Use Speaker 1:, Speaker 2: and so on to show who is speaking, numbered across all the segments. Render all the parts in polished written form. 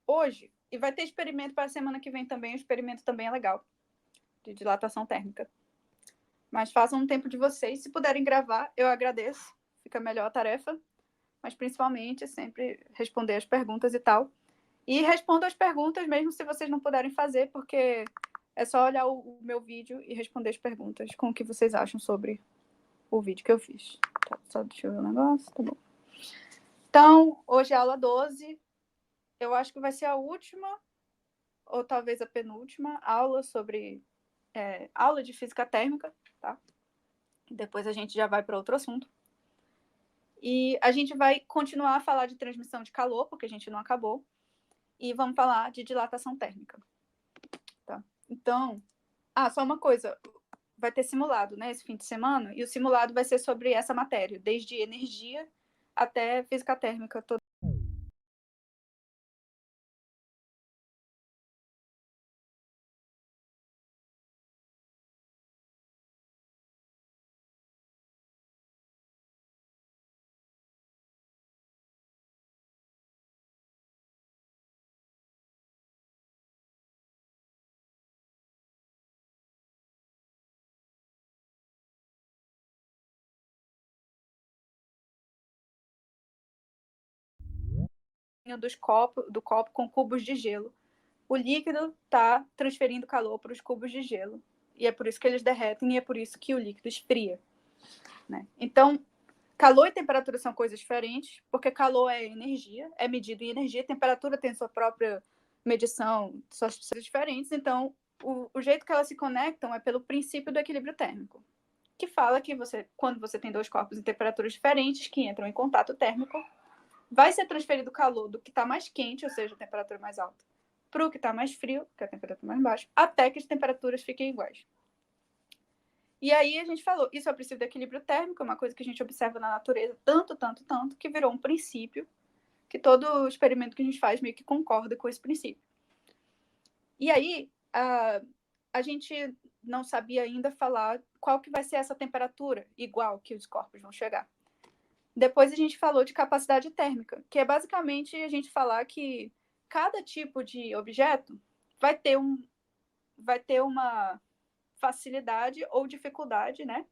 Speaker 1: hoje, e vai ter experimento para a semana que vem também, o experimento também é legal, de dilatação térmica. Mas façam um tempo de vocês, se puderem gravar, eu agradeço, fica melhor a tarefa, mas principalmente sempre responder as perguntas e tal. E respondam as perguntas mesmo se vocês não puderem fazer, porque é só olhar o meu vídeo e responder as perguntas com o que vocês acham sobre o vídeo que eu fiz. Tá, só deixa eu ver o negócio, tá bom. Então, hoje é a aula 12. Eu acho que vai ser a última, ou talvez a penúltima, aula sobre aula de física térmica, tá? Depois a gente já vai para outro assunto. E a gente vai continuar a falar de transmissão de calor, porque a gente não acabou. E vamos falar de dilatação térmica. Tá? Então, só uma coisa. Vai ter simulado, né, esse fim de semana, e o simulado vai ser sobre essa matéria, desde energia até física térmica. Do copo com cubos de gelo. O líquido está transferindo calor para os cubos de gelo. E é por isso que eles derretem e é por isso que o líquido esfria. Né? Então, calor e temperatura são coisas diferentes, porque calor é energia, é medido em energia, temperatura tem sua própria medição, suas coisas diferentes. Então, o jeito que elas se conectam é pelo princípio do equilíbrio térmico, que fala que quando você tem dois corpos em temperaturas diferentes que entram em contato térmico, vai ser transferido calor do que está mais quente, ou seja, a temperatura mais alta, para o que está mais frio, que é a temperatura mais baixa, até que as temperaturas fiquem iguais. E aí a gente falou, isso é o princípio do equilíbrio térmico, é uma coisa que a gente observa na natureza tanto, que virou um princípio, que todo experimento que a gente faz meio que concorda com esse princípio. E aí, a gente não sabia ainda falar qual que vai ser essa temperatura igual que os corpos vão chegar. Depois a gente falou de capacidade térmica, que é basicamente a gente falar que cada tipo de objeto vai ter uma facilidade ou dificuldade, né,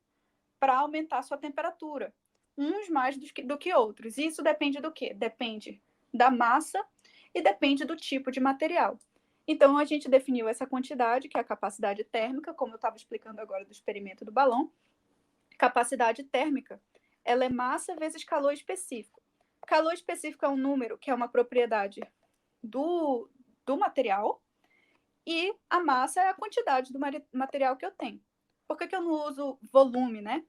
Speaker 1: para aumentar sua temperatura. Uns mais do que outros. Isso depende do quê? Depende da massa e depende do tipo de material. Então, a gente definiu essa quantidade, que é a capacidade térmica, como eu estava explicando agora do experimento do balão. Capacidade térmica, ela é massa vezes calor específico. Calor específico é um número que é uma propriedade do material, e a massa é a quantidade do material que eu tenho. Por que eu não uso volume, né?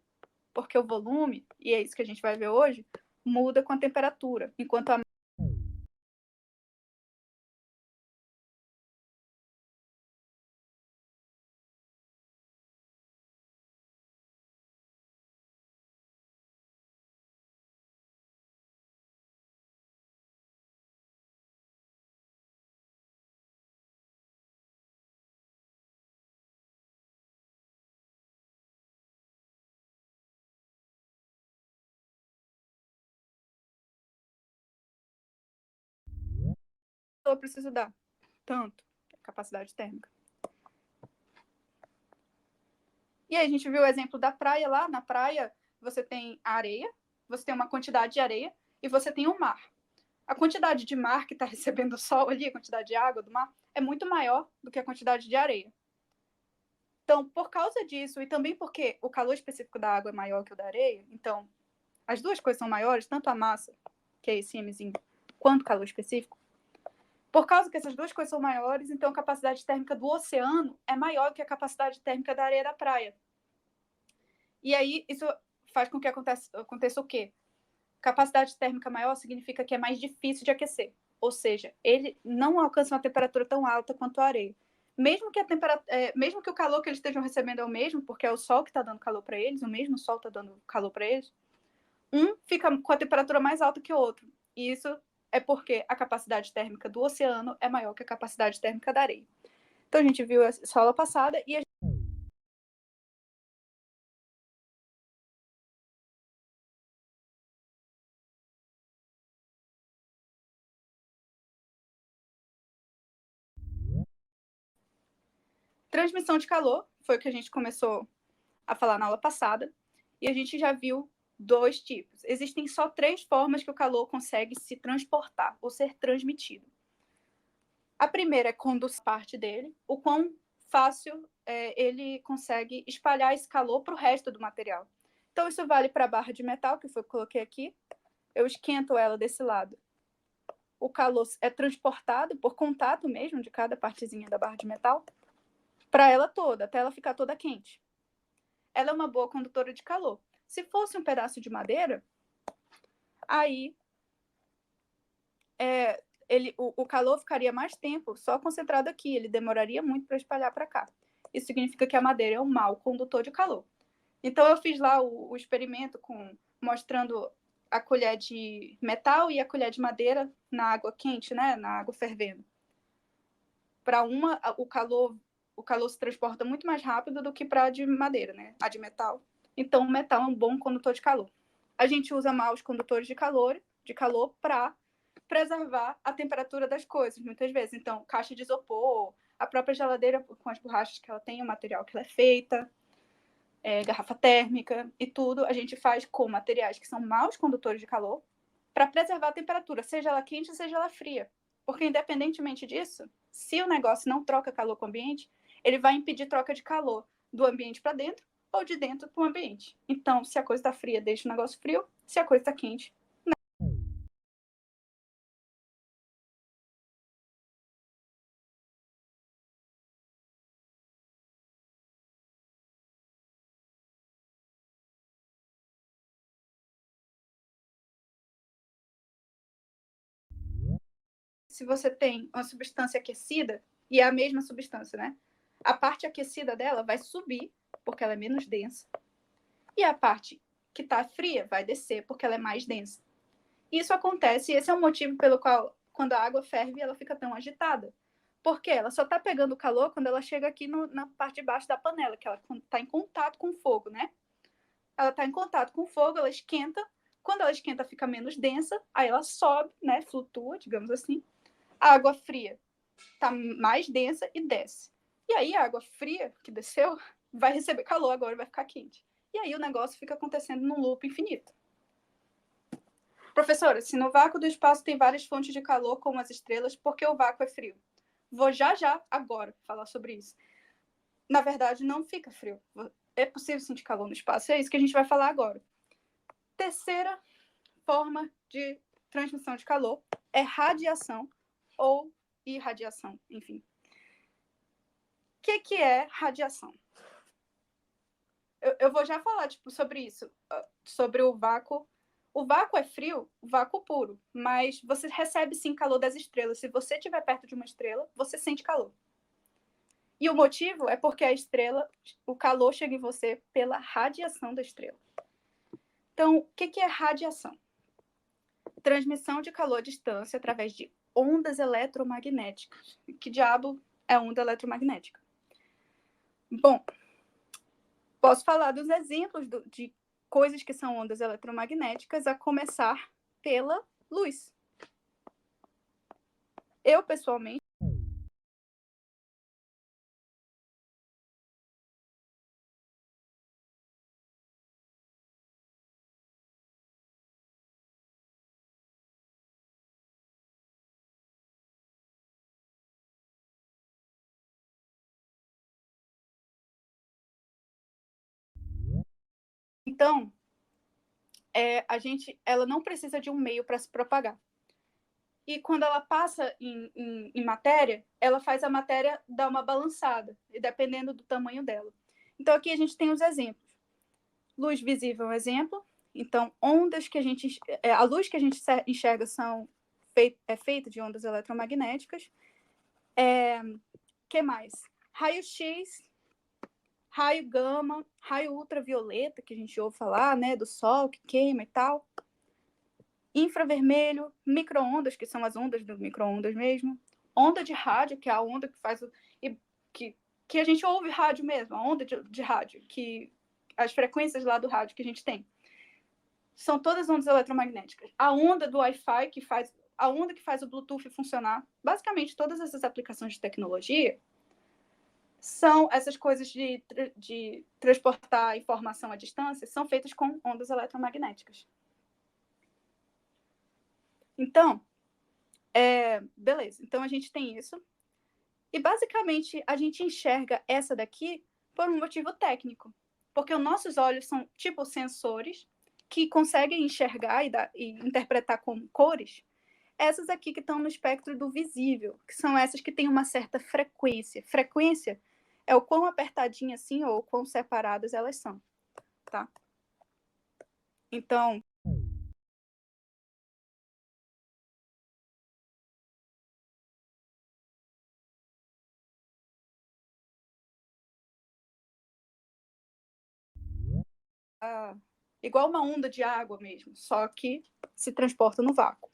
Speaker 1: Porque o volume, e é isso que a gente vai ver hoje, muda com a temperatura, enquanto a eu preciso dar tanto capacidade térmica. E aí a gente viu o exemplo da praia lá. Na praia você tem a areia, você tem uma quantidade de areia e você tem o mar. A quantidade de mar que está recebendo o sol ali, a quantidade de água do mar, é muito maior do que a quantidade de areia. Então, por causa disso, e também porque o calor específico da água é maior que o da areia, então as duas coisas são maiores, tanto a massa, que é esse mzinho, quanto o calor específico. Por causa que essas duas coisas são maiores, então a capacidade térmica do oceano é maior que a capacidade térmica da areia da praia. E aí, isso faz com que aconteça o quê? Capacidade térmica maior significa que é mais difícil de aquecer. Ou seja, ele não alcança uma temperatura tão alta quanto a areia. Mesmo que o calor que eles estejam recebendo é o mesmo, porque é o sol que está dando calor para eles, o mesmo sol está dando calor para eles, um fica com a temperatura mais alta que o outro. E isso é porque a capacidade térmica do oceano é maior que a capacidade térmica da areia. Então a gente viu essa aula passada e a Transmissão de calor foi o que a gente começou a falar na aula passada, e a gente já viu 2 tipos. Existem só 3 formas que o calor consegue se transportar ou ser transmitido. A primeira é conduzir parte dele, o quão fácil ele consegue espalhar esse calor para o resto do material. Então, isso vale para a barra de metal, que foi o que eu coloquei aqui. Eu esquento ela desse lado. O calor é transportado por contato mesmo de cada partezinha da barra de metal para ela toda, até ela ficar toda quente. Ela é uma boa condutora de calor. Se fosse um pedaço de madeira, aí o calor ficaria mais tempo só concentrado aqui, ele demoraria muito para espalhar para cá. Isso significa que a madeira é um mau condutor de calor. Então, eu fiz lá o experimento mostrando a colher de metal e a colher de madeira na água quente, né, na água fervendo. Para uma, o calor se transporta muito mais rápido do que para a de madeira, né, a de metal. Então, o metal é um bom condutor de calor. A gente usa maus condutores de calor para preservar a temperatura das coisas, muitas vezes. Então, caixa de isopor, a própria geladeira com as borrachas que ela tem, o material que ela é feita, garrafa térmica e tudo, a gente faz com materiais que são maus condutores de calor para preservar a temperatura, seja ela quente, seja ela fria. Porque, independentemente disso, se o negócio não troca calor com o ambiente, ele vai impedir troca de calor do ambiente para dentro ou de dentro para o ambiente. Então, se a coisa está fria, deixa o negócio frio. Se a coisa está quente, se você tem uma substância aquecida, e é a mesma substância, né? A parte aquecida dela vai subir, porque ela é menos densa, e a parte que está fria vai descer, porque ela é mais densa. Isso acontece, e esse é o motivo pelo qual, quando a água ferve, ela fica tão agitada. Porque ela só está pegando calor quando ela chega aqui na parte de baixo da panela, que ela está em contato com o fogo, né? Ela está em contato com o fogo, ela esquenta. Quando ela esquenta, fica menos densa, aí ela sobe, né? Flutua, digamos assim. A água fria está mais densa e desce. E aí a água fria que desceu vai receber calor agora e vai ficar quente. E aí o negócio fica acontecendo num loop infinito. Professora, se no vácuo do espaço tem várias fontes de calor, como as estrelas, por que o vácuo é frio? Vou já, agora, falar sobre isso. Na verdade, não fica frio. É possível sentir calor no espaço. É isso que a gente vai falar agora. Terceira forma de transmissão de calor é radiação ou irradiação, enfim. O que é radiação? Eu vou já falar sobre isso, sobre o vácuo. O vácuo é frio, vácuo puro, mas você recebe sim calor das estrelas. Se você estiver perto de uma estrela, você sente calor. E o motivo é porque a estrela, o calor chega em você pela radiação da estrela. Então, o que é radiação? Transmissão de calor à distância através de ondas eletromagnéticas. Que diabo é onda eletromagnética? Bom, posso falar dos exemplos de coisas que são ondas eletromagnéticas, a começar pela luz. Eu, pessoalmente, então, ela não precisa de um meio para se propagar. E quando ela passa em matéria, ela faz a matéria dar uma balançada, dependendo do tamanho dela. Então, aqui a gente tem os exemplos. Luz visível é um exemplo. Então, ondas que a luz que a gente enxerga é feita de ondas eletromagnéticas. Que mais? Raio-X, raio gama, raio ultravioleta, que a gente ouve falar, né, do sol que queima e tal. Infravermelho, micro-ondas, que são as ondas do micro-ondas mesmo. Onda de rádio, que é a onda que faz que a gente ouve rádio mesmo, a onda de rádio, que as frequências lá do rádio que a gente tem. São todas ondas eletromagnéticas. A onda do Wi-Fi, a onda que faz o Bluetooth funcionar. Basicamente, todas essas aplicações de tecnologia são essas coisas de transportar informação à distância, são feitas com ondas eletromagnéticas. Então, beleza. Então, a gente tem isso. E, basicamente, a gente enxerga essa daqui por um motivo técnico. Porque os nossos olhos são tipo sensores que conseguem enxergar e interpretar como cores essas aqui que estão no espectro do visível, que são essas que têm uma certa frequência. Frequência é o quão apertadinha assim ou o quão separadas elas são, tá? Então, igual uma onda de água mesmo, só que se transporta no vácuo.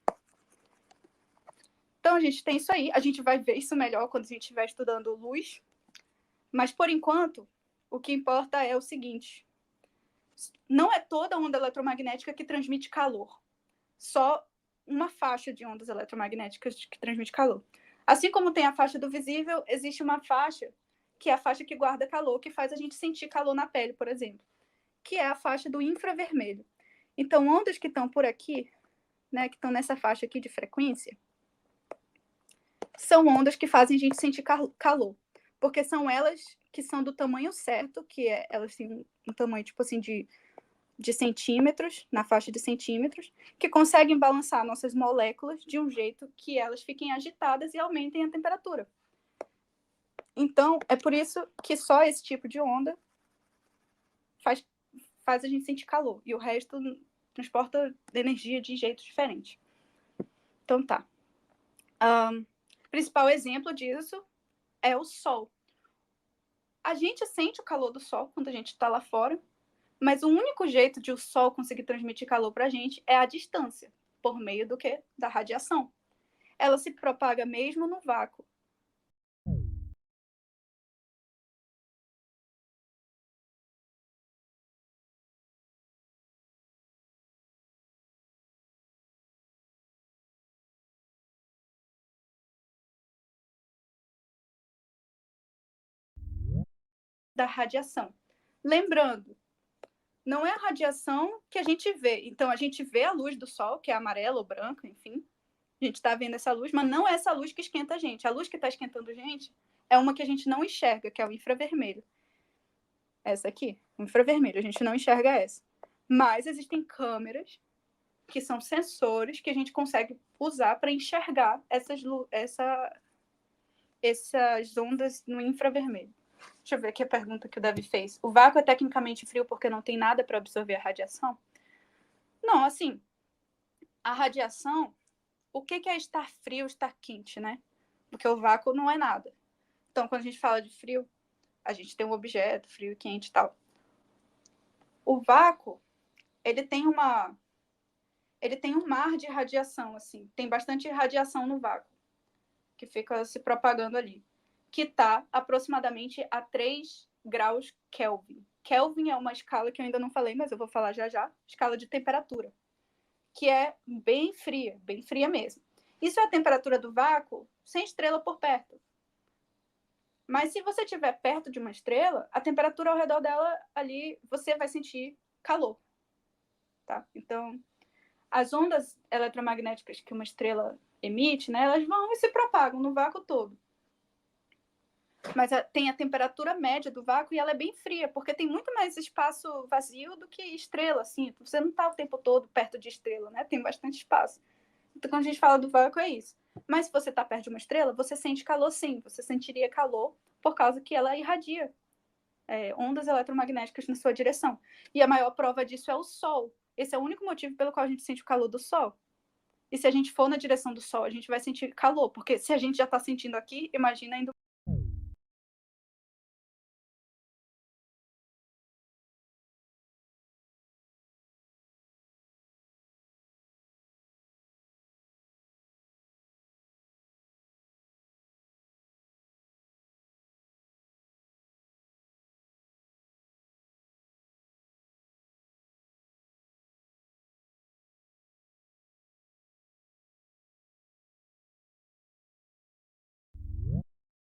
Speaker 1: Então, a gente tem isso aí. A gente vai ver isso melhor quando a gente estiver estudando luz. Mas, por enquanto, o que importa é o seguinte. Não é toda onda eletromagnética que transmite calor. Só uma faixa de ondas eletromagnéticas que transmite calor. Assim como tem a faixa do visível, existe uma faixa, que é a faixa que guarda calor, que faz a gente sentir calor na pele, por exemplo, que é a faixa do infravermelho. Então, ondas que estão por aqui, né, que estão nessa faixa aqui de frequência, são ondas que fazem a gente sentir calor, porque são elas que são do tamanho certo, que elas têm um tamanho tipo assim de centímetros, na faixa de centímetros, que conseguem balançar nossas moléculas de um jeito que elas fiquem agitadas e aumentem a temperatura. Então, é por isso que só esse tipo de onda faz a gente sentir calor, e o resto transporta energia de jeito diferente. Então tá. Principal exemplo disso é o Sol. A gente sente o calor do Sol quando a gente está lá fora, mas o único jeito de o Sol conseguir transmitir calor para a gente é a distância, por meio do quê? Da radiação. Ela se propaga mesmo no vácuo. Da radiação. Lembrando, não é a radiação que a gente vê. Então, a gente vê a luz do Sol, que é amarela ou branca, enfim. A gente está vendo essa luz, mas não é essa luz que esquenta a gente. A luz que está esquentando a gente é uma que a gente não enxerga, que é o infravermelho. Essa aqui, o infravermelho, a gente não enxerga essa. Mas existem câmeras que são sensores que a gente consegue usar para enxergar essas ondas no infravermelho. Deixa eu ver aqui a pergunta que o Davi fez. O vácuo é tecnicamente frio porque não tem nada para absorver a radiação? Não, assim, a radiação, o que é estar frio, estar quente, né? Porque o vácuo não é nada. Então, quando a gente fala de frio, a gente tem um objeto frio, quente e tal. O vácuo, ele tem um mar de radiação, assim. Tem bastante radiação no vácuo, que fica se propagando ali, que está aproximadamente a 3 graus Kelvin. Kelvin é uma escala que eu ainda não falei, mas eu vou falar já já, escala de temperatura, que é bem fria mesmo. Isso é a temperatura do vácuo sem estrela por perto. Mas se você estiver perto de uma estrela, a temperatura ao redor dela ali, você vai sentir calor. Tá? Então, as ondas eletromagnéticas que uma estrela emite, né, elas vão e se propagam no vácuo todo. Mas tem a temperatura média do vácuo e ela é bem fria, porque tem muito mais espaço vazio do que estrela, assim. Você não está o tempo todo perto de estrela, né? Tem bastante espaço. Então, quando a gente fala do vácuo, é isso. Mas se você está perto de uma estrela, você sente calor sim. Você sentiria calor por causa que ela irradia ondas eletromagnéticas na sua direção. E a maior prova disso é o Sol. Esse é o único motivo pelo qual a gente sente o calor do Sol. E se a gente for na direção do Sol, a gente vai sentir calor, porque se a gente já está sentindo aqui, imagina indo.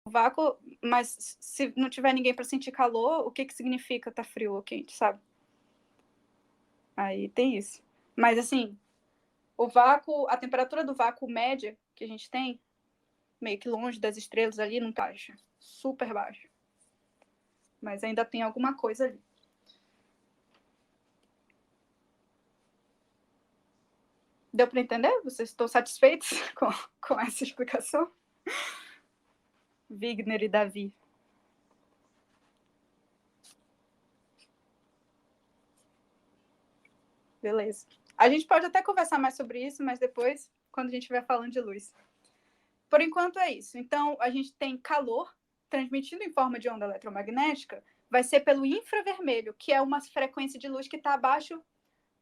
Speaker 1: vácuo, mas se não tiver ninguém para sentir calor, o que significa tá frio ou quente, sabe? Aí tem isso. Mas assim, o vácuo, a temperatura do vácuo média que a gente tem, meio que longe das estrelas ali, não tá baixa, super baixa. Mas ainda tem alguma coisa ali. Deu para entender? Vocês estão satisfeitos com essa explicação? Wigner e Davi. Beleza. A gente pode até conversar mais sobre isso, mas depois, quando a gente estiver falando de luz. Por enquanto é isso. Então, a gente tem calor transmitido em forma de onda eletromagnética, vai ser pelo infravermelho, que é uma frequência de luz que está abaixo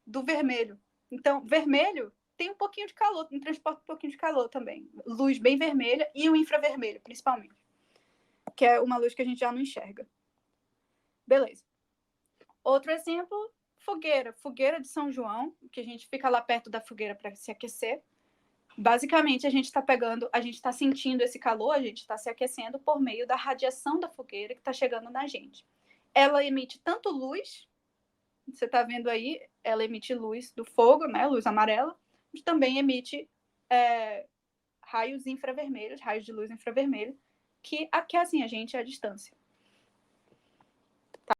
Speaker 1: do vermelho. Então, vermelho tem um pouquinho de calor, transporta um pouquinho de calor também. Luz bem vermelha e o infravermelho, principalmente. Que é uma luz que a gente já não enxerga. Beleza. Outro exemplo, fogueira. Fogueira de São João, que a gente fica lá perto da fogueira para se aquecer. Basicamente, a gente está sentindo esse calor, a gente está se aquecendo por meio da radiação da fogueira que está chegando na gente. Ela emite tanto luz, você está vendo aí, ela emite luz do fogo, né, luz amarela, mas também emite raios infravermelhos, raios de luz infravermelho, que aquecem a gente à distância. Tá?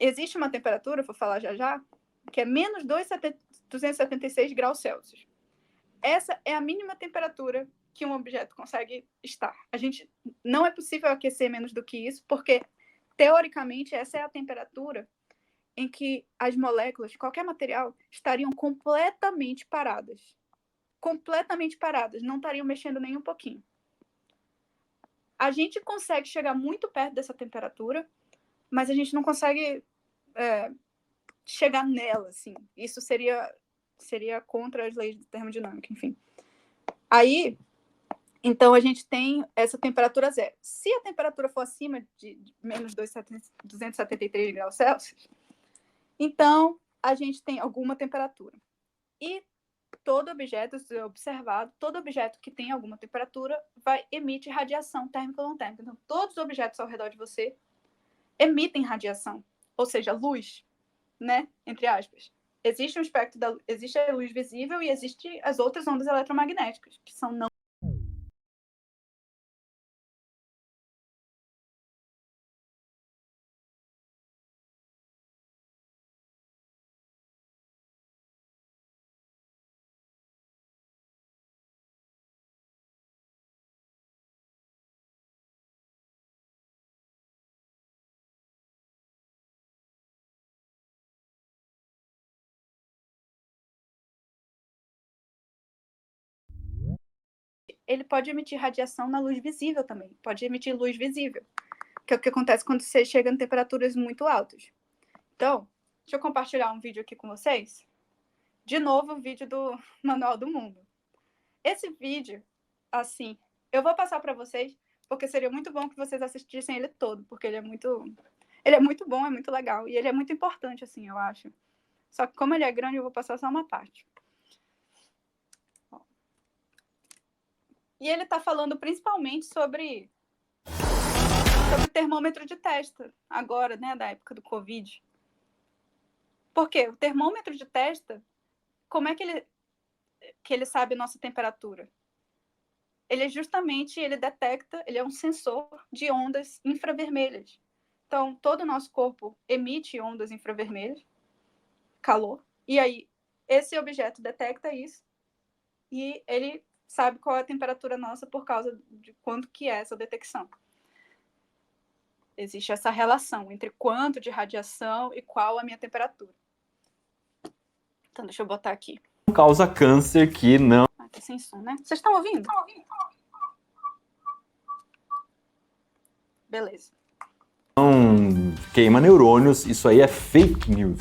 Speaker 1: Existe uma temperatura, vou falar já já, que é menos 276 graus Celsius. Essa é a mínima temperatura que um objeto consegue estar. A gente não é possível aquecer menos do que isso, porque teoricamente essa é a temperatura em que as moléculas de qualquer material estariam completamente paradas. Completamente paradas, não estariam mexendo nem um pouquinho. A gente consegue chegar muito perto dessa temperatura, mas a gente não consegue chegar nela, assim. Isso seria contra as leis de termodinâmica, enfim. Aí, então, a gente tem essa temperatura zero. Se a temperatura for acima de menos 273 graus Celsius, então a gente tem alguma temperatura. E todo objeto, se observado, todo objeto que tem alguma temperatura vai emitir radiação térmica ou não térmica. Então, todos os objetos ao redor de você emitem radiação, ou seja, luz, né? Entre aspas. Existe um espectro existe a luz visível e existe as outras ondas eletromagnéticas, que são não. Ele pode emitir radiação na luz visível também. Pode emitir luz visível, que é o que acontece quando você chega em temperaturas muito altas. Então, deixa eu compartilhar um vídeo aqui com vocês. De novo, o vídeo do Manual do Mundo. Esse vídeo, assim, eu vou passar para vocês, porque seria muito bom que vocês assistissem ele todo, porque ele é muito bom, é muito legal, e ele é muito importante, assim, eu acho. Só que como ele é grande, eu vou passar só uma parte. E ele está falando principalmente sobre termômetro de testa, agora, né, da época do Covid. Por quê? O termômetro de testa, como é que ele sabe a nossa temperatura? Ele detecta, ele é um sensor de ondas infravermelhas. Então, todo o nosso corpo emite ondas infravermelhas, calor, e aí esse objeto detecta isso e ele sabe qual é a temperatura nossa por causa de quanto que é essa detecção. Existe essa relação entre quanto de radiação e qual a minha temperatura. Então, deixa eu botar aqui.
Speaker 2: Causa câncer que não...
Speaker 1: Ah, tá sem som, né? Vocês estão ouvindo? Beleza.
Speaker 2: Não queima neurônios, isso aí é fake news.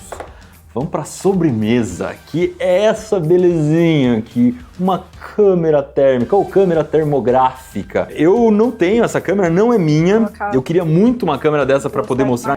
Speaker 2: Vamos para sobremesa, que é essa belezinha aqui, uma câmera térmica ou câmera termográfica. Eu não tenho essa câmera, não é minha. Eu queria muito uma câmera dessa para poder mostrar.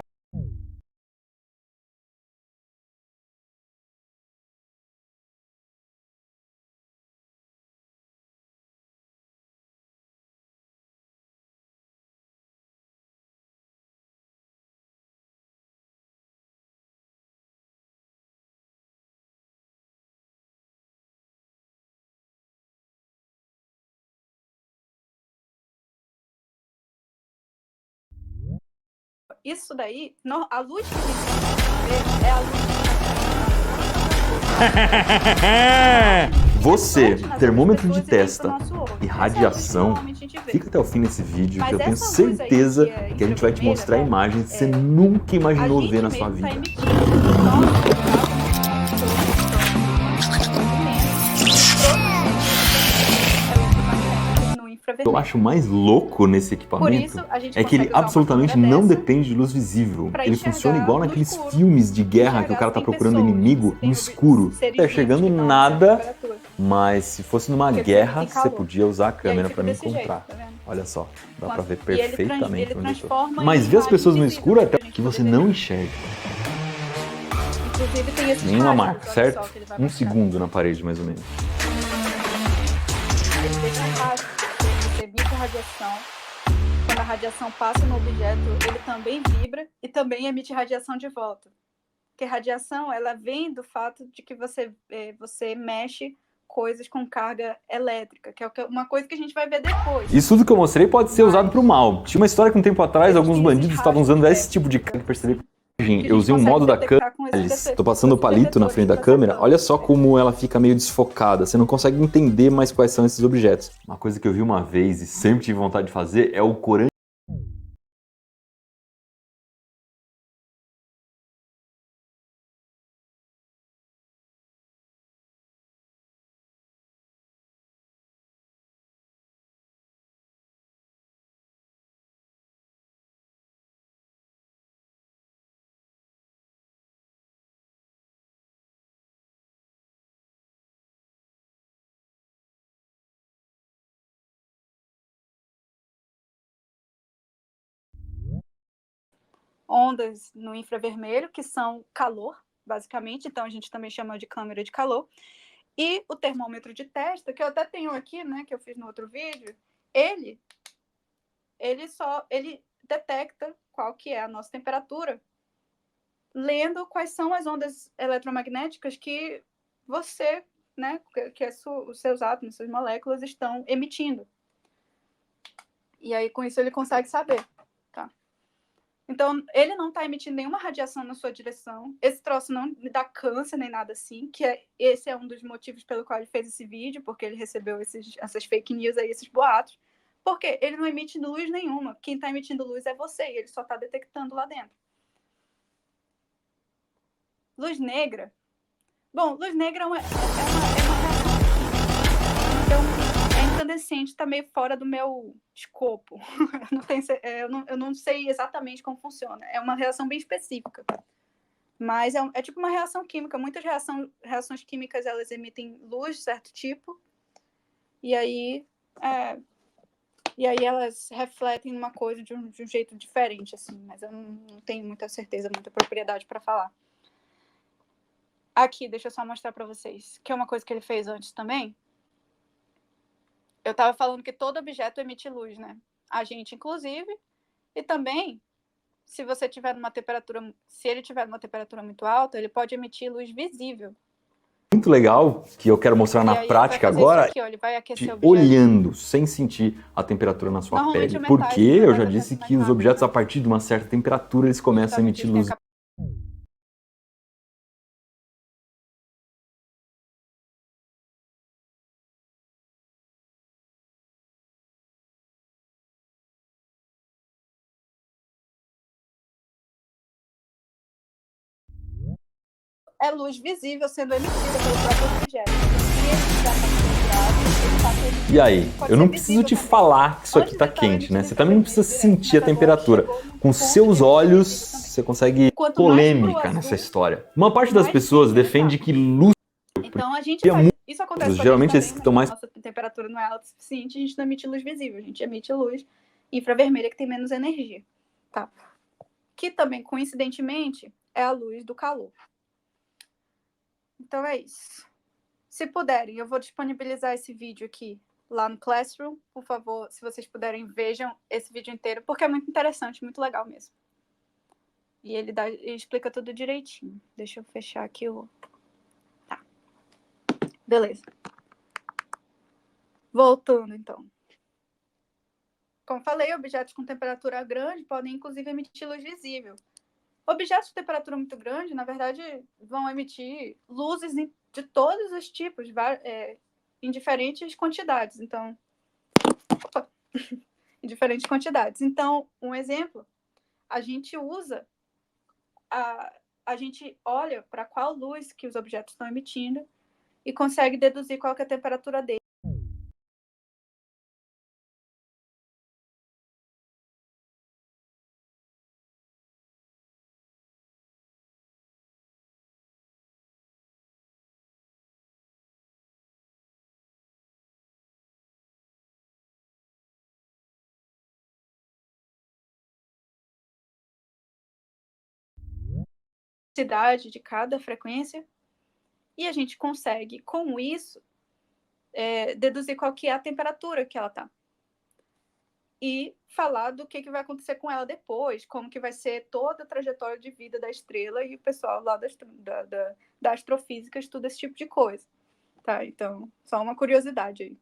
Speaker 1: Isso daí, a luz que a gente vê é a luz.
Speaker 2: Você, termômetro de testa e radiação, fica até o fim desse vídeo que eu tenho certeza que a gente vai te mostrar imagens que você nunca imaginou ver na sua vida. Eu acho mais louco nesse equipamento é que ele absolutamente não depende de luz visível. Ele funciona igual naqueles filmes de guerra que o cara tá procurando inimigo no escuro. Não tá chegando nada, mas se fosse numa guerra, você podia usar a câmera pra me encontrar. Olha só, dá pra ver perfeitamente onde eu tô. Mas ver as pessoas no escuro até que você não enxerga. Nenhuma marca, certo? 1 segundo na parede, mais ou menos.
Speaker 1: Ele deixa rastro. Você emite radiação. Quando a radiação passa no objeto, ele também vibra e também emite radiação de volta. Porque radiação, ela vem do fato de que você mexe coisas com carga elétrica, que é uma coisa que a gente vai ver depois.
Speaker 2: Isso tudo que eu mostrei pode ser usado para o mal. Tinha uma história que um tempo atrás, alguns bandidos estavam usando esse tipo de câmera. Percebi. Eu usei um modo da câmera, estou passando o palito na frente da câmera, olha só como ela fica meio desfocada, você não consegue entender mais quais são esses objetos. Uma coisa que eu vi uma vez e sempre tive vontade de fazer é o corante.
Speaker 1: Ondas no infravermelho, que são calor, basicamente, então a gente também chama de câmera de calor. E o termômetro de testa, que eu até tenho aqui, né, que eu fiz no outro vídeo, ele detecta qual que é a nossa temperatura, lendo quais são as ondas eletromagnéticas que você, né, que os seus átomos, suas moléculas estão emitindo. E aí, com isso, ele consegue saber. Então, ele não está emitindo nenhuma radiação na sua direção. Esse troço não dá câncer nem nada assim, esse é um dos motivos pelo qual ele fez esse vídeo, porque ele recebeu essas fake news aí, esses boatos, porque ele não emite luz nenhuma. Quem está emitindo luz é você, e ele só está detectando lá dentro. Luz negra. Bom, luz negra é uma reação. É incandescente, está meio fora do meu escopo. Eu não sei exatamente como funciona. É uma reação bem específica. Mas é tipo uma reação química. Muitas reações químicas, elas emitem luz de certo tipo. E aí elas refletem uma coisa de um jeito diferente, assim. Mas eu não tenho muita certeza, muita propriedade para falar. Aqui, deixa eu só mostrar para vocês. Que é uma coisa que ele fez antes também. Eu estava falando que todo objeto emite luz, né? A gente, inclusive. E também, se ele tiver numa temperatura muito alta, ele pode emitir luz visível.
Speaker 2: Muito legal, que eu quero mostrar na prática agora,
Speaker 1: aqui, ó, ele vai aquecer o
Speaker 2: olhando, sem sentir a temperatura na sua pele. Porque eu já disse que os objetos, a partir de uma certa temperatura, eles começam a emitir luz.
Speaker 1: É luz visível sendo emitida pelo próprio objeto. Se ele estiver concentrado, ele está
Speaker 2: E aí? Eu não preciso te falar que isso aqui tá quente, né? Você também não precisa sentir a temperatura. Com seus olhos, você consegue polêmica nessa história. Uma parte das pessoas defende que luz...
Speaker 1: Então a gente faz... Isso acontece
Speaker 2: geralmente esses que estão mais...
Speaker 1: Nossa temperatura não é alta o suficiente, a gente não emite luz visível, a gente emite luz infravermelha que tem menos energia, tá? Que também, coincidentemente, é a luz do calor. Então é isso. Se puderem, eu vou disponibilizar esse vídeo aqui lá no Classroom. Por favor, se vocês puderem, vejam esse vídeo inteiro, porque é muito interessante, muito legal mesmo. E ele explica tudo direitinho. Deixa eu fechar aqui o... Tá. Beleza. Voltando, então. Como falei, objetos com temperatura grande podem, inclusive, emitir luz visível. Objetos de temperatura muito grande, na verdade, vão emitir luzes de todos os tipos, em diferentes quantidades. Então, em diferentes quantidades. Então, um exemplo, a gente usa, a gente olha para qual luz que os objetos estão emitindo e consegue deduzir qual que é a temperatura dele. De cada frequência, e a gente consegue, com isso, deduzir qual que é a temperatura que ela está. E falar do que vai acontecer com ela depois, como que vai ser toda a trajetória de vida da estrela, e o pessoal lá da astrofísica estuda esse tipo de coisa. Tá? Então, só uma curiosidade aí.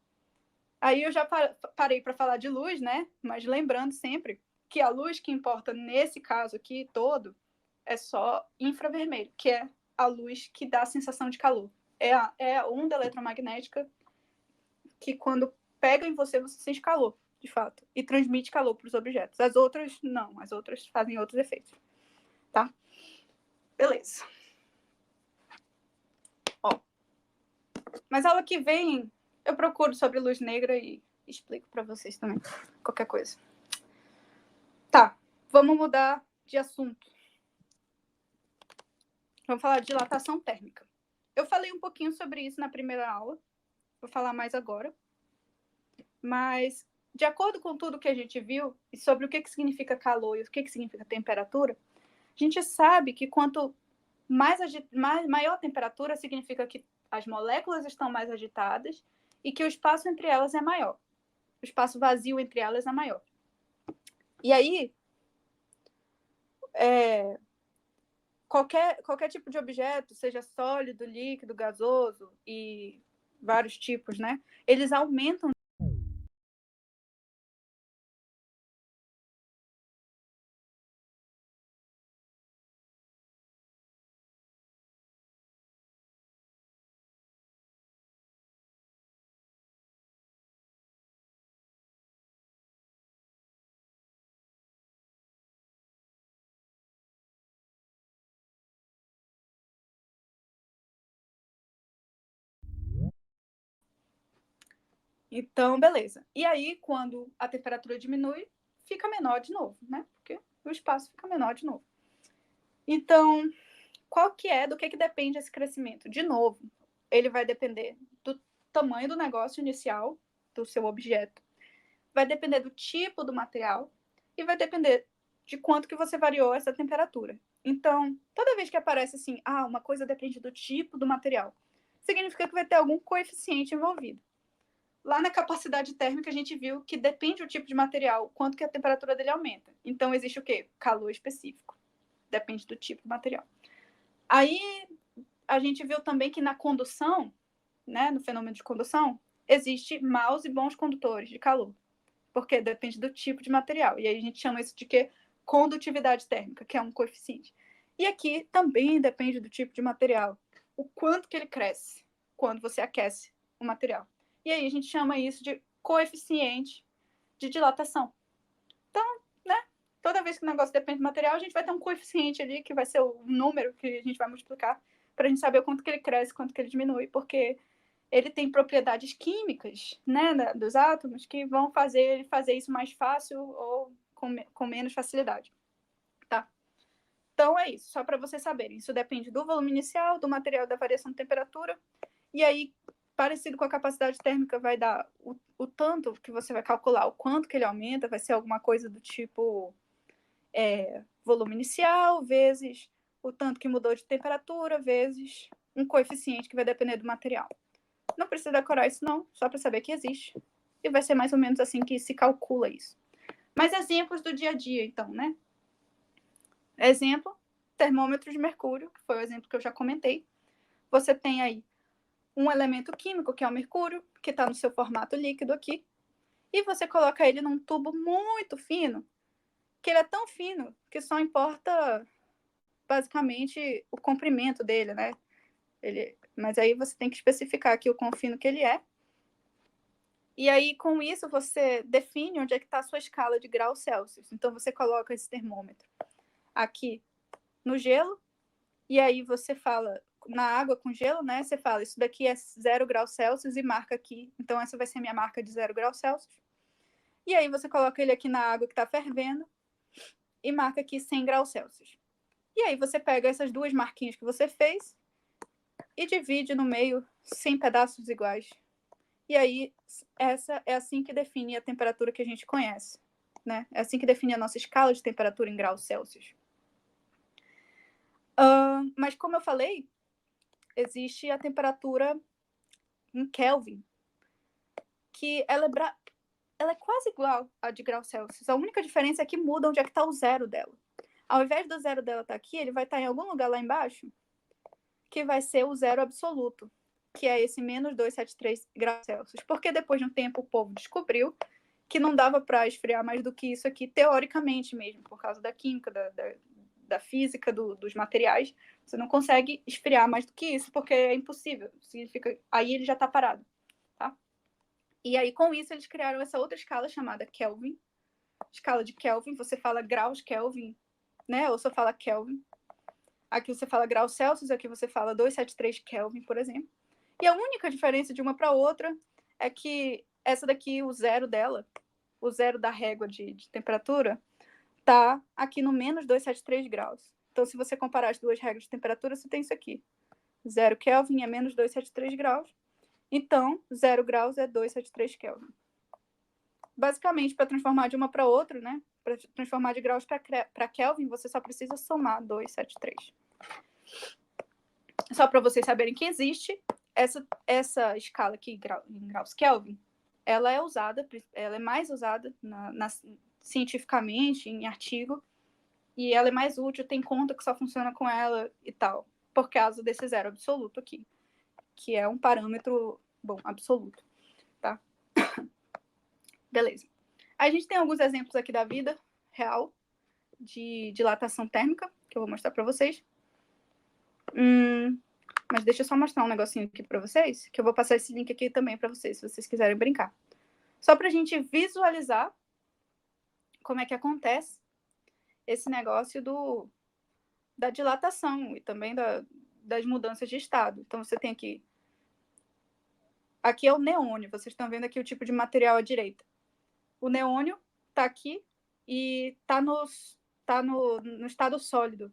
Speaker 1: Aí eu já parei para falar de luz, né? Mas lembrando sempre que a luz que importa nesse caso aqui todo é só infravermelho, que é a luz que dá a sensação de calor. É a onda eletromagnética que, quando pega em você, você sente calor, de fato, e transmite calor para os objetos. As outras, não. As outras fazem outros efeitos. Tá? Beleza. Ó. Mas aula que vem, eu procuro sobre luz negra e explico para vocês também, qualquer coisa. Tá, vamos mudar de assunto. Vamos falar de dilatação térmica. Eu falei um pouquinho sobre isso na primeira aula, vou falar mais agora. Mas, de acordo com tudo que a gente viu, e sobre o que significa calor e o que significa temperatura, a gente sabe que quanto maior a temperatura, significa que as moléculas estão mais agitadas e que o espaço entre elas é maior. O espaço vazio entre elas é maior. E aí, qualquer tipo de objeto, seja sólido, líquido, gasoso e vários tipos, né? Eles aumentam Então, beleza. E aí, quando a temperatura diminui, fica menor de novo, né? Porque o espaço fica menor de novo. Então, do que depende esse crescimento? De novo, ele vai depender do tamanho do negócio inicial, do seu objeto, vai depender do tipo do material e vai depender de quanto que você variou essa temperatura. Então, toda vez que aparece assim, uma coisa depende do tipo do material, significa que vai ter algum coeficiente envolvido. Lá na capacidade térmica, a gente viu que depende do tipo de material, quanto que a temperatura dele aumenta. Então, existe o quê? Calor específico. Depende do tipo de material. Aí, a gente viu também que na condução, né, no fenômeno de condução, existe maus e bons condutores de calor, porque depende do tipo de material. E aí a gente chama isso de quê? Condutividade térmica, que é um coeficiente. E aqui também depende do tipo de material, o quanto que ele cresce quando você aquece o material. E aí a gente chama isso de coeficiente de dilatação. Então, né, toda vez que o negócio depende do material, a gente vai ter um coeficiente ali, que vai ser o número que a gente vai multiplicar, para a gente saber o quanto que ele cresce, quanto que ele diminui, porque ele tem propriedades químicas, né, dos átomos que vão fazer ele fazer isso mais fácil ou com menos facilidade. Tá? Então, é isso, só para vocês saberem. Isso depende do volume inicial, do material, da variação de temperatura. E aí, parecido com a capacidade térmica, vai dar o tanto que você vai calcular, o quanto que ele aumenta, vai ser alguma coisa do tipo volume inicial, vezes o tanto que mudou de temperatura, vezes um coeficiente que vai depender do material. Não precisa decorar isso, não, só para saber que existe. E vai ser mais ou menos assim que se calcula isso. Mas exemplos do dia a dia, então, né? Exemplo, termômetro de mercúrio, que foi o exemplo que eu já comentei. Você tem aí um elemento químico, que é o mercúrio, que está no seu formato líquido aqui, e você coloca ele num tubo muito fino, que ele é tão fino que só importa, basicamente, o comprimento dele, né? Mas aí você tem que especificar aqui o quão fino que ele é. E aí, com isso, você define onde é que está a sua escala de graus Celsius. Então, você coloca esse termômetro aqui no gelo, e aí você fala, na água com gelo, né? Você fala, isso daqui é 0 graus Celsius e marca aqui. Então, essa vai ser a minha marca de 0 graus Celsius. E aí, você coloca ele aqui na água que está fervendo e marca aqui 100 graus Celsius. E aí, você pega essas duas marquinhas que você fez e divide no meio 100 pedaços iguais. E aí, essa é assim que define a temperatura que a gente conhece, né? É assim que define a nossa escala de temperatura em graus Celsius. Mas, como eu falei, existe a temperatura em Kelvin, que ela é quase igual à de graus Celsius. A única diferença é que muda onde é que está o zero dela. Ao invés do zero dela estar aqui, ele vai estar em algum lugar lá embaixo, que vai ser o zero absoluto, que é esse menos 273 graus Celsius. Porque depois de um tempo o povo descobriu que não dava para esfriar mais do que isso aqui, teoricamente mesmo, por causa da química, da física dos materiais. Você não consegue esfriar mais do que isso, porque é impossível. Significa, aí ele já está parado. Tá? E aí, com isso, eles criaram essa outra escala chamada Kelvin. Escala de Kelvin, você fala graus Kelvin, né? Ou só fala Kelvin. Aqui você fala graus Celsius, aqui você fala 273 Kelvin, por exemplo. E a única diferença de uma para outra é que essa daqui, o zero dela, o zero da régua de temperatura, tá aqui no menos 273 graus. Então, se você comparar as duas regras de temperatura, você tem isso aqui. 0 Kelvin é menos 273 graus. Então, 0 graus é 273 Kelvin. Basicamente, para transformar de uma para outra, né? Para transformar de graus para Kelvin, você só precisa somar 273. Só para vocês saberem que existe essa escala aqui em graus Kelvin, ela é mais usada cientificamente, em artigo, e ela é mais útil, tem conta que só funciona com ela e tal, por causa desse zero absoluto aqui, que é um parâmetro, absoluto, tá? Beleza. A gente tem alguns exemplos aqui da vida real de dilatação térmica, que eu vou mostrar para vocês. Mas deixa eu só mostrar um negocinho aqui para vocês, que eu vou passar esse link aqui também para vocês, se vocês quiserem brincar. Só para a gente visualizar como é que acontece esse negócio da dilatação e também das mudanças de estado. Então, você tem aqui... Aqui é o neônio. Vocês estão vendo aqui o tipo de material à direita. O neônio está aqui e está no estado sólido.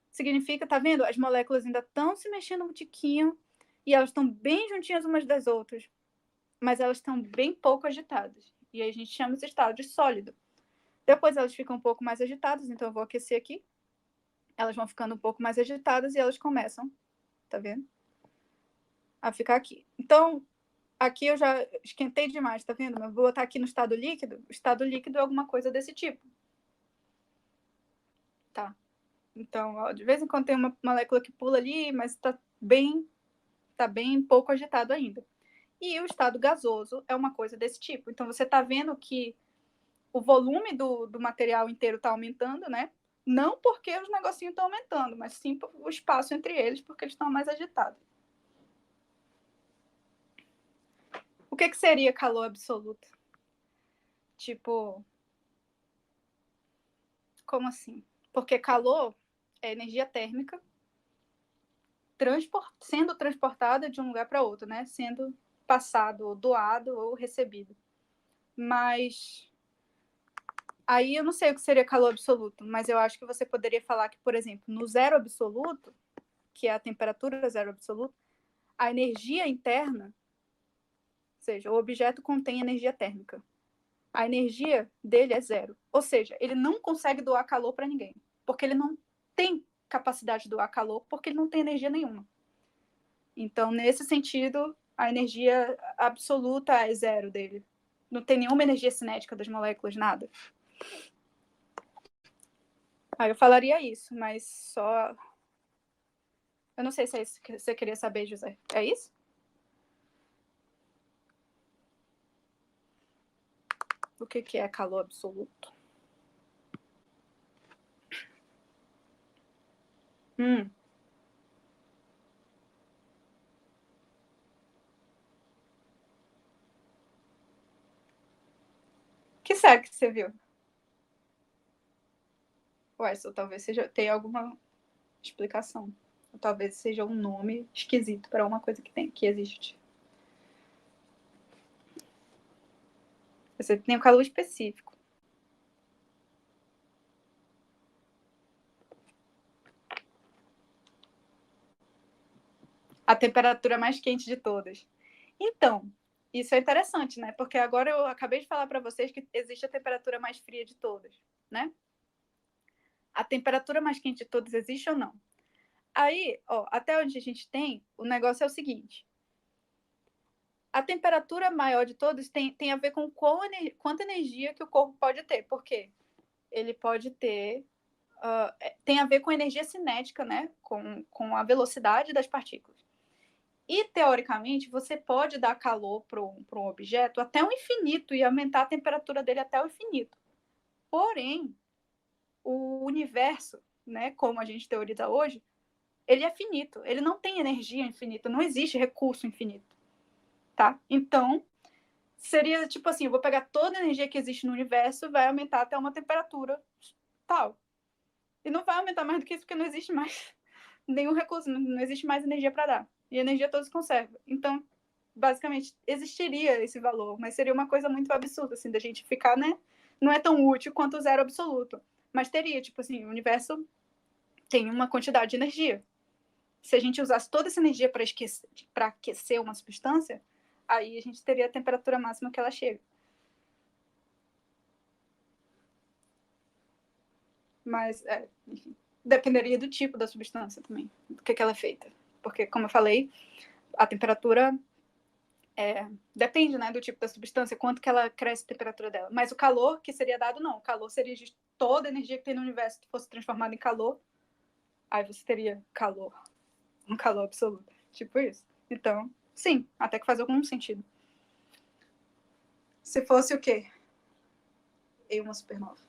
Speaker 1: Significa, tá vendo? As moléculas ainda estão se mexendo um tiquinho e elas estão bem juntinhas umas das outras, mas elas estão bem pouco agitadas. E aí a gente chama esse estado de sólido. Depois elas ficam um pouco mais agitadas, então eu vou aquecer aqui. Elas vão ficando um pouco mais agitadas e elas começam, tá vendo? A ficar aqui. Então, aqui eu já esquentei demais, tá vendo? Mas vou botar aqui no estado líquido. O estado líquido é alguma coisa desse tipo. Tá? Então, ó, de vez em quando tem uma molécula que pula ali, mas tá bem pouco agitado ainda. E o estado gasoso é uma coisa desse tipo. Então, você tá vendo que o volume do material inteiro está aumentando, né? Não porque os negocinhos estão aumentando, mas sim o espaço entre eles, porque eles estão mais agitados. O que seria calor absoluto? Tipo, como assim? Porque calor é energia térmica sendo transportada de um lugar para outro, né? Sendo passado, doado ou recebido. Mas aí eu não sei o que seria calor absoluto, mas eu acho que você poderia falar que, por exemplo, no zero absoluto, que é a temperatura zero absoluta, a energia interna, ou seja, o objeto contém energia térmica. A energia dele é zero. Ou seja, ele não consegue doar calor para ninguém, porque ele não tem capacidade de doar calor, porque ele não tem energia nenhuma. Então, nesse sentido, a energia absoluta é zero dele. Não tem nenhuma energia cinética das moléculas, nada. Aí eu falaria isso, mas só... Eu não sei se é isso que você queria saber, José. É isso? O que é calor absoluto? Que série que você viu? Ué, só talvez tenha alguma explicação. Ou talvez seja um nome esquisito para uma coisa que existe. Você tem um calor específico. A temperatura mais quente de todas. Então, isso é interessante, né? Porque agora eu acabei de falar para vocês que existe a temperatura mais fria de todas, né? A temperatura mais quente de todas existe ou não? Aí, ó, até onde a gente tem, o negócio é o seguinte. A temperatura maior de todos tem a ver com quanta energia que o corpo pode ter. Por quê? Ele pode ter... tem a ver com a energia cinética, né? Com a velocidade das partículas. E, teoricamente, você pode dar calor para um objeto até o infinito e aumentar a temperatura dele até o infinito. Porém, o universo, né, como a gente teoriza hoje, ele é finito. Ele não tem energia infinita. Não existe recurso infinito. Tá? Então, seria tipo assim, eu vou pegar toda a energia que existe no universo e vai aumentar até uma temperatura tal. E não vai aumentar mais do que isso, porque não existe mais nenhum recurso, não existe mais energia para dar. E a energia todos conserva. Então, basicamente, existiria esse valor, mas seria uma coisa muito absurda, assim, da gente ficar, né? Não é tão útil quanto o zero absoluto. Mas teria, tipo assim, o universo tem uma quantidade de energia. Se a gente usasse toda essa energia para aquecer uma substância, aí a gente teria a temperatura máxima que ela chega. Mas, enfim, dependeria do tipo da substância também, do que ela é feita. Porque, como eu falei, a temperatura depende, né, do tipo da substância, quanto que ela cresce a temperatura dela. Mas o calor que seria dado, não. O calor seria de toda a energia que tem no universo que fosse transformada em calor, aí você teria calor. Um calor absoluto. Tipo isso. Então, sim, até que faz algum sentido. Se fosse o quê? Em uma supernova.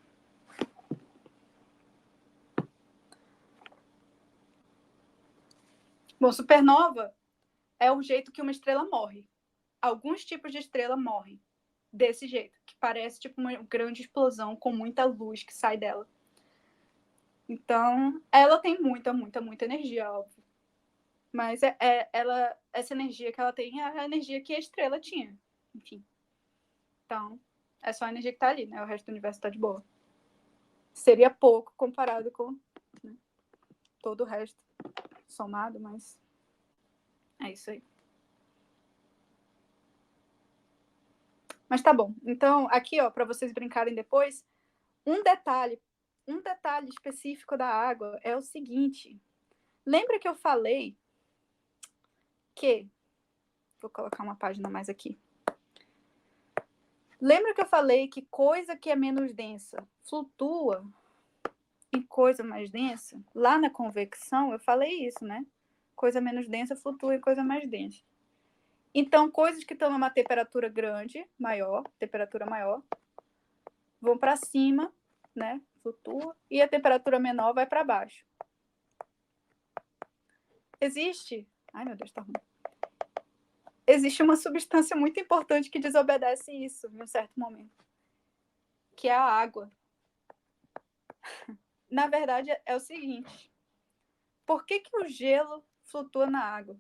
Speaker 1: Bom, supernova é o jeito que uma estrela morre. Alguns tipos de estrela morrem desse jeito, que parece tipo uma grande explosão com muita luz que sai dela. Então, ela tem muita, muita, muita energia, óbvio. Mas essa energia que ela tem é a energia que a estrela tinha. Enfim. Então, é só a energia que tá ali, né? O resto do universo tá de boa. Seria pouco comparado com, né, todo o resto somado, mas é isso aí. Mas tá bom. Então, aqui, ó, para vocês brincarem depois, um detalhe específico da água é o seguinte. Lembra que eu falei que... Vou colocar uma página mais aqui. Lembra que eu falei que coisa que é menos densa flutua em coisa mais densa? Lá na convecção eu falei isso, né? Coisa menos densa flutua em coisa mais densa. Então, coisas que estão numa temperatura grande, temperatura maior, vão para cima, né? Flutua, e a temperatura menor vai para baixo. Existe... Ai, meu Deus, tá ruim. Existe uma substância muito importante que desobedece isso em um certo momento, que é a água. Na verdade, é o seguinte. Por que o gelo flutua na água?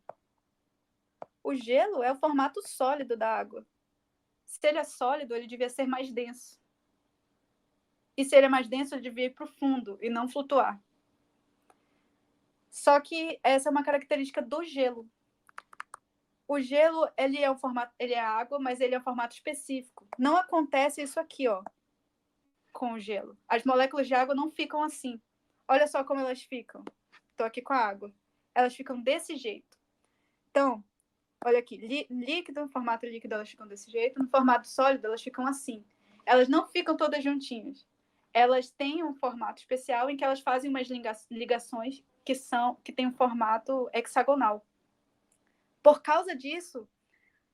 Speaker 1: O gelo é o formato sólido da água. Se ele é sólido, ele devia ser mais denso. E se ele é mais denso, ele devia ir para o fundo e não flutuar. Só que essa é uma característica do gelo. O gelo, ele é água, mas ele é um formato específico. Não acontece isso aqui, ó, com o gelo. As moléculas de água não ficam assim. Olha só como elas ficam. Estou aqui com a água. Elas ficam desse jeito. Então, olha aqui, líquido, no formato líquido elas ficam desse jeito, no formato sólido elas ficam assim. Elas não ficam todas juntinhas. Elas têm um formato especial em que elas fazem umas ligações que têm um formato hexagonal. Por causa disso,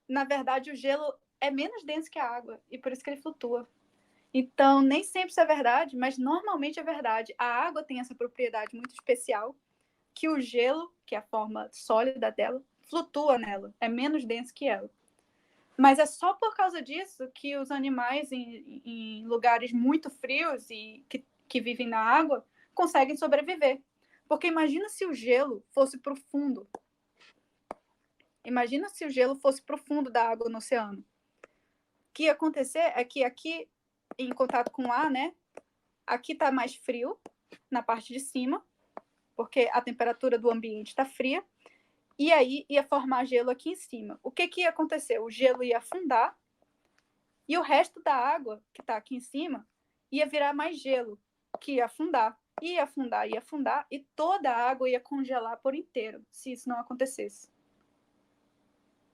Speaker 1: na verdade, o gelo é menos denso que a água, e por isso que ele flutua. Então, nem sempre isso é verdade, mas normalmente é verdade. A água tem essa propriedade muito especial, que o gelo, que é a forma sólida dela, flutua nela, é menos denso que ela. Mas é só por causa disso que os animais em lugares muito frios e que vivem na água conseguem sobreviver. Porque imagina se o gelo fosse profundo. Imagina se o gelo fosse profundo da água no oceano. O que ia acontecer é que aqui, em contato com o ar, né? Aqui está mais frio, na parte de cima, porque a temperatura do ambiente está fria. E aí ia formar gelo aqui em cima. O que ia acontecer? O gelo ia afundar e o resto da água que está aqui em cima ia virar mais gelo, que ia afundar, ia afundar, ia afundar, e toda a água ia congelar por inteiro, se isso não acontecesse.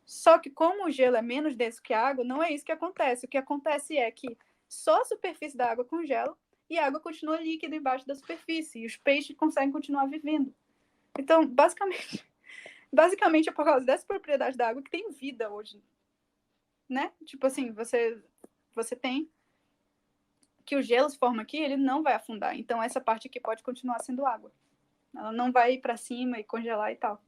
Speaker 1: Só que como o gelo é menos denso que a água, não é isso que acontece. O que acontece é que só a superfície da água congela e a água continua líquida embaixo da superfície e os peixes conseguem continuar vivendo. Então, basicamente é por causa dessa propriedade da água que tem vida hoje, né? Tipo assim, você tem que o gelo se forma aqui, ele não vai afundar. Então, essa parte aqui pode continuar sendo água. Ela não vai ir para cima e congelar e tal.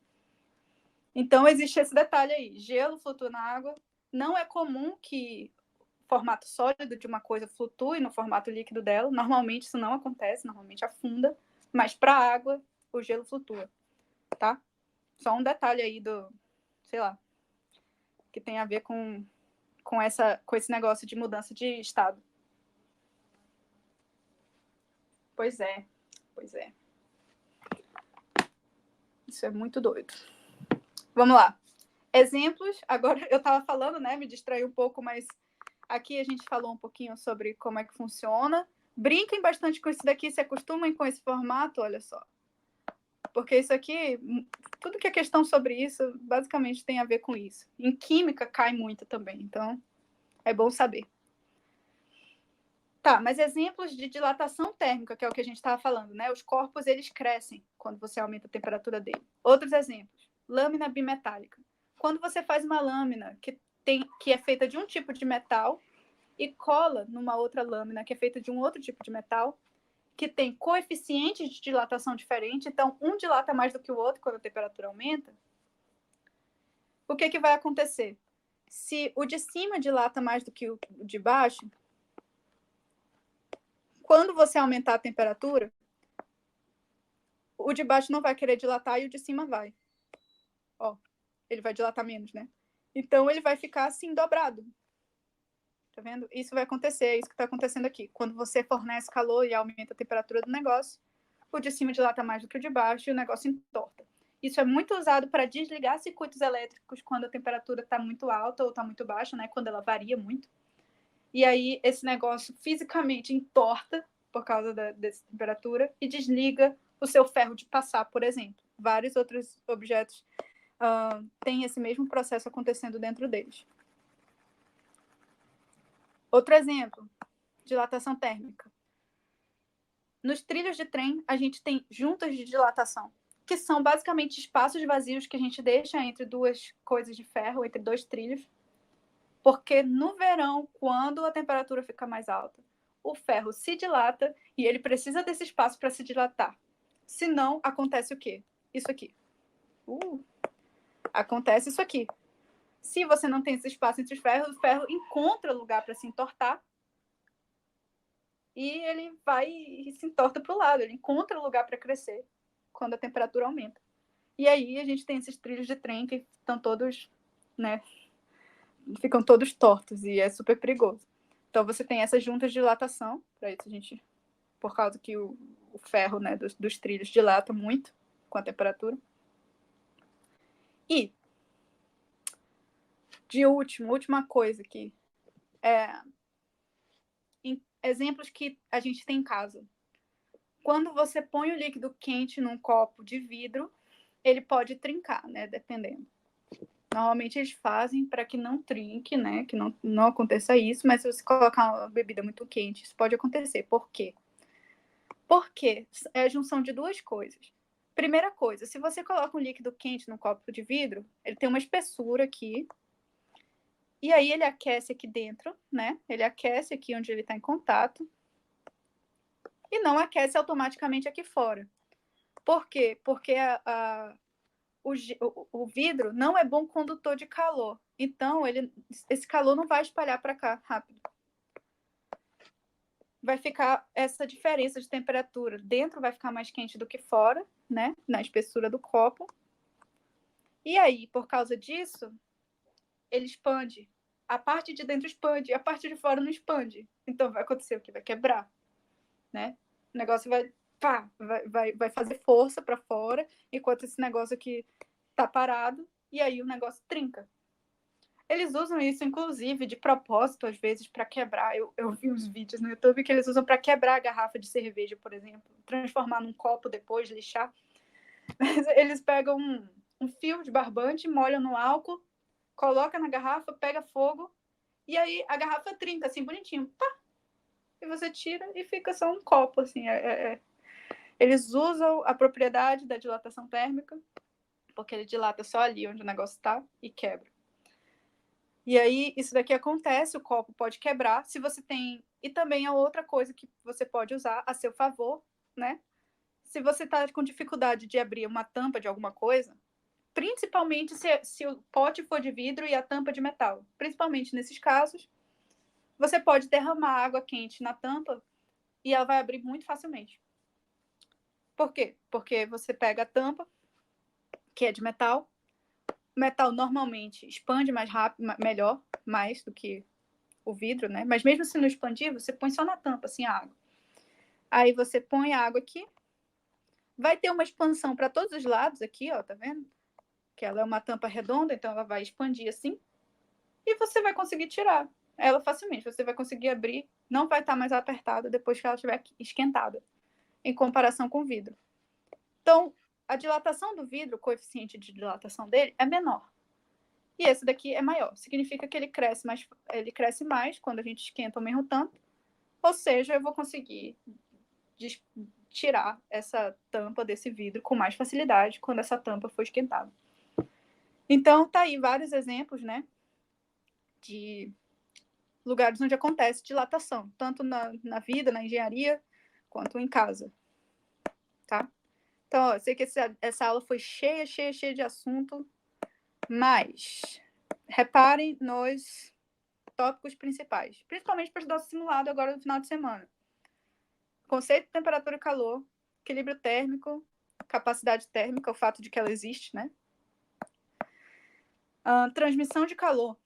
Speaker 1: Então, existe esse detalhe aí. Gelo flutua na água. Não é comum que o formato sólido de uma coisa flutue no formato líquido dela. Normalmente, isso não acontece. Normalmente, afunda. Mas, para a água, o gelo flutua. Tá? Só um detalhe aí sei lá, que tem a ver com esse negócio de mudança de estado. Pois é. Isso é muito doido. Vamos lá. Exemplos. Agora eu estava falando, né? Me distraí um pouco, mas aqui a gente falou um pouquinho sobre como é que funciona. Brinquem bastante com isso daqui, se acostumem com esse formato, olha só. Porque isso aqui, tudo que é questão sobre isso, basicamente tem a ver com isso. Em química cai muito também, então é bom saber. Tá, mas exemplos de dilatação térmica, que é o que a gente estava falando, né? Os corpos, eles crescem quando você aumenta a temperatura dele. Outros exemplos. Lâmina bimetálica. Quando você faz uma lâmina que é feita de um tipo de metal e cola numa outra lâmina que é feita de um outro tipo de metal, que tem coeficientes de dilatação diferentes, então um dilata mais do que o outro quando a temperatura aumenta, o que vai acontecer? Se o de cima dilata mais do que o de baixo, quando você aumentar a temperatura, o de baixo não vai querer dilatar e o de cima vai. Ó, ele vai dilatar menos, né? Então, ele vai ficar assim, dobrado. Tá vendo? Isso vai acontecer, é isso que está acontecendo aqui. Quando você fornece calor e aumenta a temperatura do negócio, o de cima dilata mais do que o de baixo e o negócio entorta. Isso é muito usado para desligar circuitos elétricos quando a temperatura está muito alta ou está muito baixa, né? Quando ela varia muito. E aí, esse negócio fisicamente entorta por causa dessa temperatura e desliga o seu ferro de passar, por exemplo. Vários outros objetos têm esse mesmo processo acontecendo dentro deles. Outro exemplo, dilatação térmica. Nos trilhos de trem, a gente tem juntas de dilatação, que são basicamente espaços vazios que a gente deixa entre duas coisas de ferro, entre dois trilhos, porque no verão, quando a temperatura fica mais alta, o ferro se dilata e ele precisa desse espaço para se dilatar. Senão, acontece o quê? Isso aqui. Acontece isso aqui. Se você não tem esse espaço entre os ferros, o ferro encontra lugar para se entortar e ele vai e se entorta para o lado. Ele encontra lugar para crescer quando a temperatura aumenta. E aí a gente tem esses trilhos de trem que estão todos né? Ficam todos tortos e é super perigoso. Então você tem essas juntas de dilatação, para isso a gente, por causa que o ferro, né, dos trilhos dilata muito com a temperatura. E de última coisa aqui, exemplos que a gente tem em casa. Quando você põe o líquido quente num copo de vidro, ele pode trincar, né, dependendo. Normalmente eles fazem para que não trinque, né, que não aconteça isso, mas se você colocar uma bebida muito quente, isso pode acontecer. Por quê? Porque é a junção de duas coisas. Primeira coisa, se você coloca um líquido quente num copo de vidro, ele tem uma espessura aqui, e aí ele aquece aqui dentro, né? Ele aquece aqui onde ele está em contato, e não aquece automaticamente aqui fora. Por quê? Porque o vidro não é bom condutor de calor. Então, esse calor não vai espalhar para cá rápido. Vai ficar essa diferença de temperatura. Dentro vai ficar mais quente do que fora, né? Na espessura do copo. E aí, por causa disso, ele expande. A parte de dentro expande, a parte de fora não expande. Então, vai acontecer o que? Vai quebrar, né? O negócio vai fazer força para fora, enquanto esse negócio aqui tá parado, e aí o negócio trinca. Eles usam isso, inclusive, de propósito, às vezes, para quebrar. Eu vi uns vídeos no YouTube que eles usam para quebrar a garrafa de cerveja, por exemplo, transformar num copo depois, lixar. Eles pegam um fio de barbante, molham no álcool, coloca na garrafa, pega fogo, e aí a garrafa trinca, assim, bonitinho. Pá! E você tira e fica só um copo, assim. Eles usam a propriedade da dilatação térmica, porque ele dilata só ali onde o negócio está e quebra. E aí, isso daqui acontece, o copo pode quebrar. Se você tem... E também a outra coisa que você pode usar a seu favor, né? Se você está com dificuldade de abrir uma tampa de alguma coisa, principalmente se o pote for de vidro e a tampa de metal, principalmente nesses casos, você pode derramar água quente na tampa e ela vai abrir muito facilmente. Por quê? Porque você pega a tampa, que é de metal. O metal normalmente expande mais rápido, melhor, mais do que o vidro, né? Mas mesmo se não expandir, você põe só na tampa, assim, a água. Aí você põe a água aqui, vai ter uma expansão para todos os lados aqui, ó, tá vendo? Que ela é uma tampa redonda, então ela vai expandir assim, e você vai conseguir tirar ela facilmente. Você vai conseguir abrir, não vai estar mais apertada depois que ela estiver esquentada, em comparação com o vidro. Então, a dilatação do vidro, o coeficiente de dilatação dele é menor. E esse daqui é maior. Significa que ele cresce mais quando a gente esquenta o mesmo tanto. Ou seja, eu vou conseguir tirar essa tampa desse vidro com mais facilidade quando essa tampa for esquentada. Então, tá aí vários exemplos, né, de lugares onde acontece dilatação, tanto na vida, na engenharia, quanto em casa, tá? Então, ó, eu sei que essa aula foi cheia de assunto, mas reparem nos tópicos principais, principalmente para estudar o simulado agora no final de semana. Conceito de temperatura e calor, equilíbrio térmico, capacidade térmica, o fato de que ela existe, né? Transmissão de calor,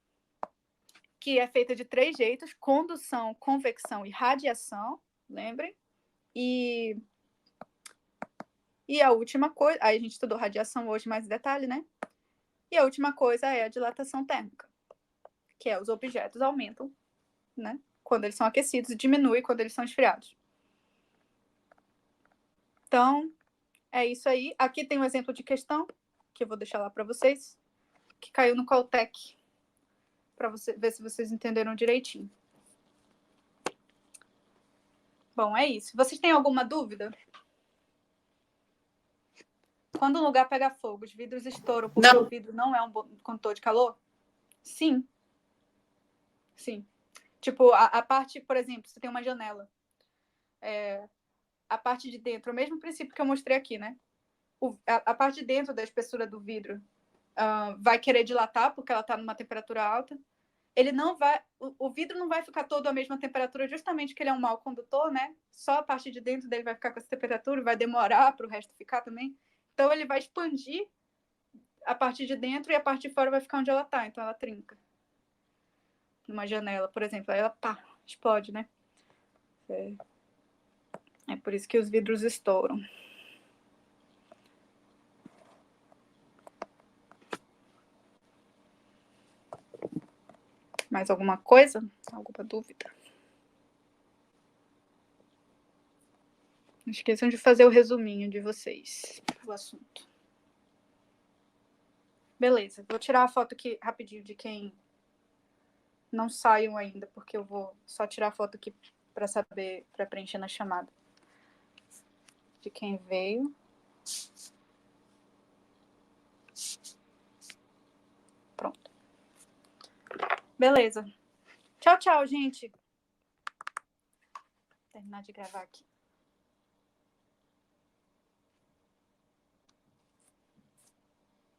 Speaker 1: que é feita de 3 jeitos: condução, convecção e radiação, lembrem? E a última coisa, aí a gente estudou radiação hoje mais em detalhe, né? E a última coisa é a dilatação térmica, que é os objetos aumentam, né? Quando eles são aquecidos, e diminui quando eles são esfriados. Então, é isso aí. Aqui tem um exemplo de questão, que eu vou deixar lá para vocês, que caiu no Caltech, para ver se vocês entenderam direitinho. Bom, é isso. Vocês têm alguma dúvida? Quando um lugar pega fogo, os vidros estouram porque o vidro não é um condutor de calor? Sim. Sim. Tipo, a parte, por exemplo, você tem uma janela. A parte de dentro, o mesmo princípio que eu mostrei aqui, né? A parte de dentro da espessura do vidro vai querer dilatar porque ela está numa temperatura alta. Ele não vai, o vidro não vai ficar todo à mesma temperatura, justamente porque ele é um mau condutor, né? Só a parte de dentro dele vai ficar com essa temperatura, vai demorar para o resto ficar também. Então ele vai expandir a parte de dentro e a parte de fora vai ficar onde ela tá, então ela trinca. Numa janela, por exemplo, aí ela pá, explode, né? É por isso que os vidros estouram. Mais alguma coisa? Alguma dúvida? Não esqueçam de fazer o resuminho de vocês do assunto. Beleza, vou tirar a foto aqui rapidinho de quem não saiam ainda, porque eu vou só tirar a foto aqui para saber, para preencher na chamada. De quem veio. Pronto. Beleza. Tchau, tchau, gente. Vou terminar de gravar aqui.